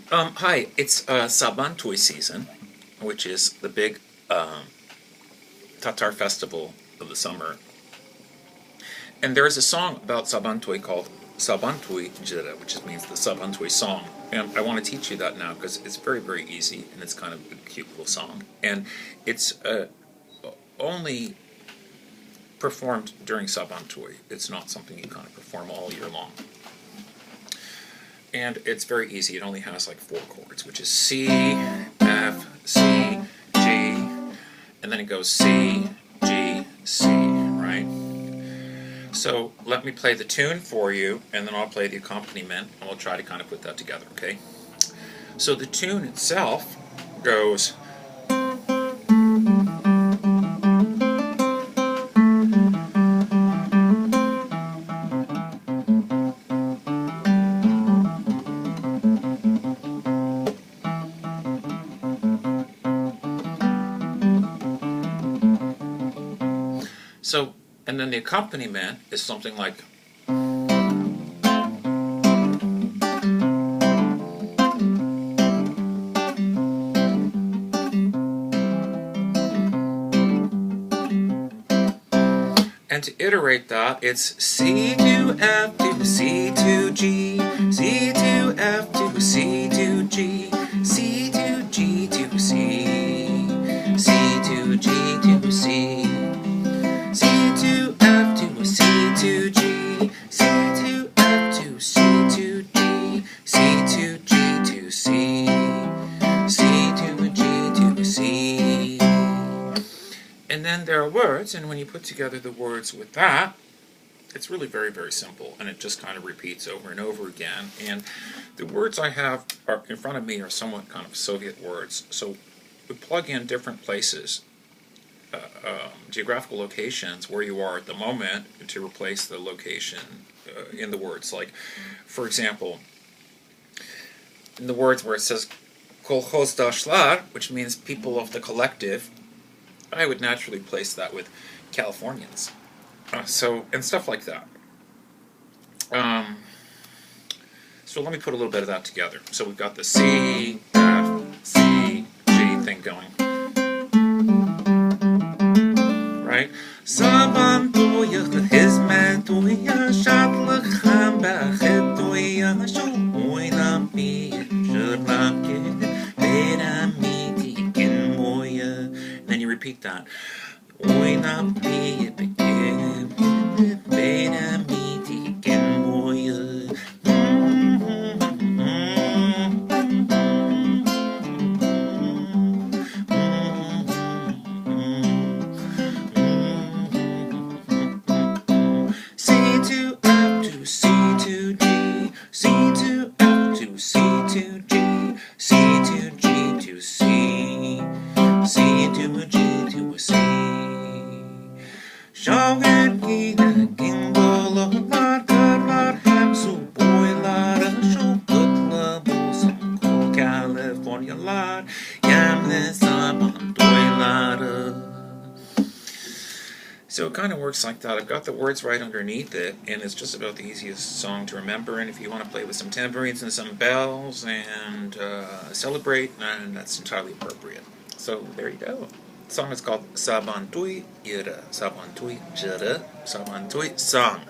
Hi, it's Sabantui season, which is the big Tatar festival of the summer. And there is a song about Sabantui called Sabantui Jira, which means the Sabantui song. And I want to teach you that now because it's very, very easy and it's kind of a cute little song. And it's only performed during Sabantui. It's not something you kind of perform all year long. And it's very easy. It only has like 4 chords, which is C, F, C, G, and then it goes C, G, C, right? So let me play the tune for you, and then I'll play the accompaniment, and we'll try to kind of put that together, okay? So the tune itself goes... So, and then the accompaniment is something like... And to iterate that, it's C to F to C to G, C to F to C to G, C to G to C, C to G to C, C to F to C to G, C to F to C to D, C to G to C, C to G to C. And then there are words, and when you put together the words with that, it's really very, very simple, and it just kind of repeats over and over again. And the words I have in front of me are somewhat kind of Soviet words, so we plug in different places, geographical locations where you are at the moment to replace the location in the words. Like, for example, in the words where it says Kolkhoz Dashlar, which means people of the collective, I would naturally place that with Californians. And stuff like that. So let me put a little bit of that together. So we've got the C, F, C, G thing going. Right? Sabantuya hizmetuya shatlakham bakhtuya shuina bi jurlake beramiti kinmoya. Then you repeat that. Oina bi begin beramiti kinmoya. So it kind of works like that. I've got the words right underneath it, and it's just about the easiest song to remember. And if you want to play with some tambourines and some bells and celebrate, then that's entirely appropriate. So there you go. The song is called Sabantui Ira, Sabantui Jira, Sabantui Song.